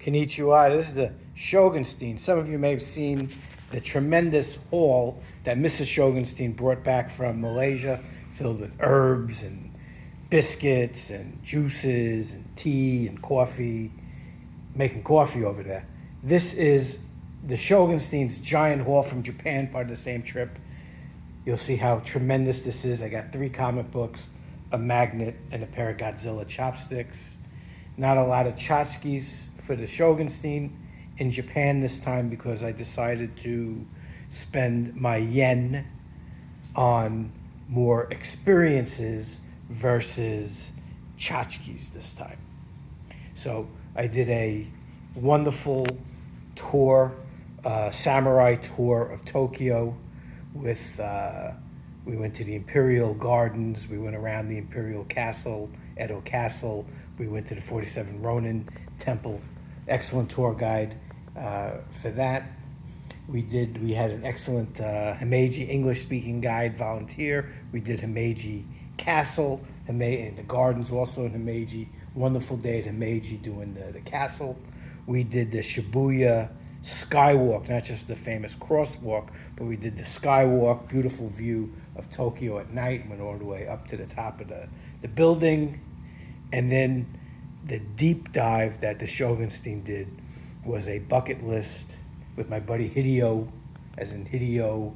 Konnichiwa. This is the Shogunstein. Some of you may have seen the tremendous haul that Mrs. Shogunstein brought back from Malaysia, filled with herbs and biscuits and juices and tea and coffee, making coffee over there. This is the Shogunstein's giant haul from Japan, part of the same trip. You'll see how tremendous this is. I got 3 comic books, a magnet, and a pair of Godzilla chopsticks. Not a lot of tchotchkes for the Shogunstein in Japan this time because I decided to spend my yen on more experiences versus tchotchkes this time. So I did a wonderful tour, samurai tour of Tokyo with, we went to the Imperial Gardens, we went around the Imperial Castle, Edo Castle, we went to the 47 Ronin Temple. Excellent tour guide for that. We had an excellent Himeji English-speaking guide volunteer. We did Himeji Castle, and the gardens also in Himeji. Wonderful day at Himeji doing the castle. We did the Shibuya Skywalk, not just the famous crosswalk, but we did the Skywalk, beautiful view of Tokyo at night, went all the way up to the top of the building. And then the deep dive that the Shogunstein did was a bucket list with my buddy Hideo, as in Hideyoshi,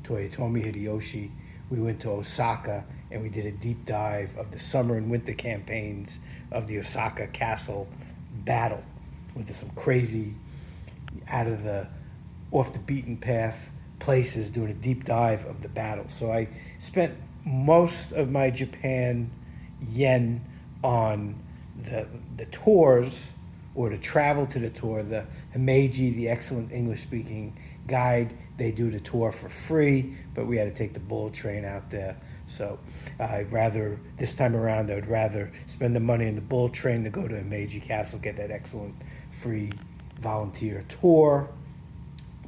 Toyotomi Hideyoshi. We went to Osaka and we did a deep dive of the summer and winter campaigns of the Osaka Castle battle. Went to some crazy, off the beaten path places doing a deep dive of the battle. So I spent most of my Japan yen on the tours, or to travel to the tour. The Himeji, the excellent English-speaking guide, they do the tour for free, but we had to take the bullet train out there. So this time around, I would rather spend the money on the bullet train to go to Himeji Castle, get that excellent free volunteer tour,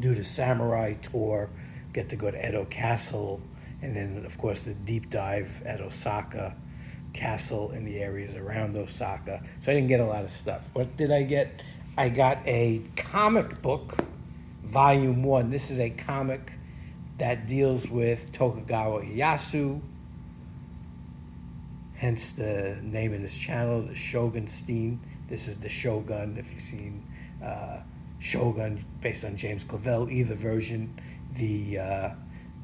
do the samurai tour, get to go to Edo Castle, and then, of course, the deep dive at Osaka Castle and the areas around Osaka. So I didn't get a lot of stuff. What did I get? I got a comic book, Volume 1. This is a comic that deals with Tokugawa Ieyasu, hence the name of this channel, the Shogunstein. This is the Shogun, if you've seen Shogun, based on James Clavell, either version. The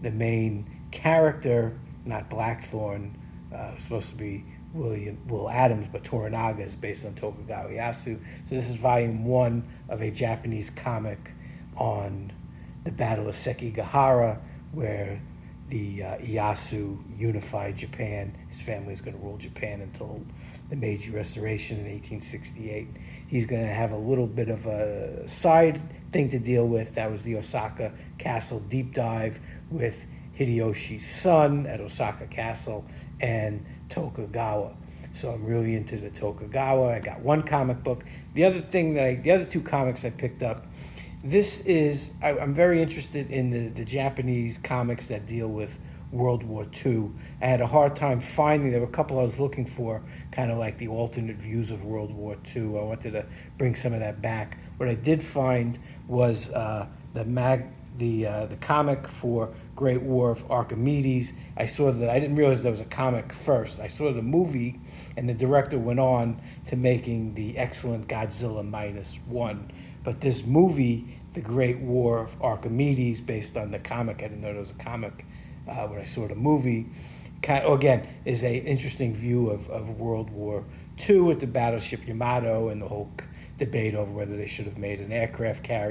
main character, not Blackthorn, was supposed to be Will Adams, but Toranaga is based on Tokugawa Ieyasu. So this is volume 1 of a Japanese comic on the Battle of Sekigahara, where the Ieyasu unified Japan. His family is going to rule Japan until the Meiji Restoration in 1868. He's going to have a little bit of a side thing to deal with. That was the Osaka Castle deep dive with Hideyoshi's son at Osaka Castle and Tokugawa. So I'm really into the Tokugawa. I got 1 comic book. The other 2 comics I picked up, I'm very interested in the Japanese comics that deal with World War II. I had a hard time finding, there were a couple I was looking for, kind of like the alternate views of World War II. I wanted to bring some of that back. What I did find was the comic for Great War of Archimedes. I didn't realize there was a comic first. I saw the movie, and the director went on to making the excellent Godzilla -1. But this movie, The Great War of Archimedes, based on the comic, I didn't know there was a comic when I saw the movie, is an interesting view of World War II with the battleship Yamato and the whole debate over whether they should have made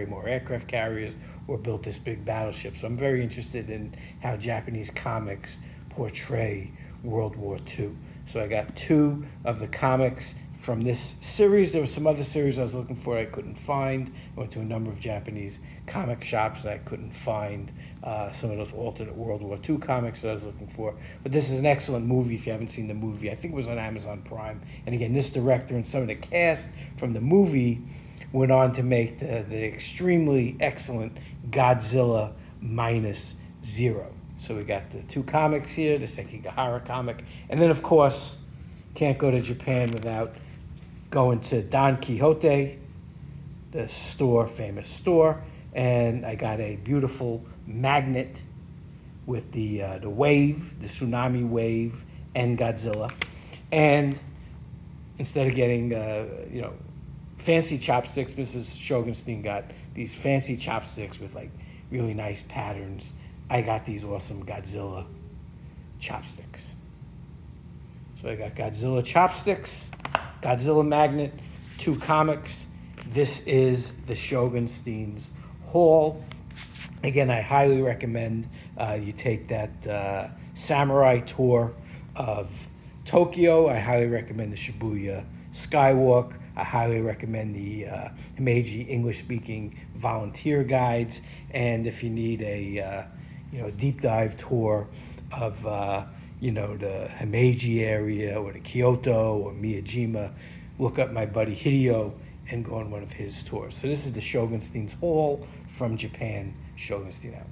more aircraft carriers, or built this big battleship. So I'm very interested in how Japanese comics portray World War II. So I got 2 of the comics from this series. There were some other series I was looking for I couldn't find. I went to a number of Japanese comic shops and I couldn't find some of those alternate World War II comics that I was looking for. But this is an excellent movie if you haven't seen the movie. I think it was on Amazon Prime. And again, this director and some of the cast from the movie went on to make the extremely excellent Godzilla -0. So we got the 2 comics here, the Sekigahara comic, and then of course, can't go to Japan without going to Don Quixote, the store, famous store, and I got a beautiful magnet with the wave, the tsunami wave, and Godzilla. And instead of getting fancy chopsticks, Mrs. Shogunstein got these fancy chopsticks with like really nice patterns. I got these awesome Godzilla chopsticks. So I got Godzilla chopsticks, Godzilla magnet, 2 comics. This is the Shogunstein's haul. Again, I highly recommend you take that samurai tour of Tokyo. I highly recommend the Shibuya Skywalk. I highly recommend the Himeji English-speaking volunteer guides. And if you need a deep dive tour of the Himeji area or the Kyoto or Miyajima, look up my buddy Hideo and go on one of his tours. So this is the Shogunstein's haul from Japan. Shogunstein out.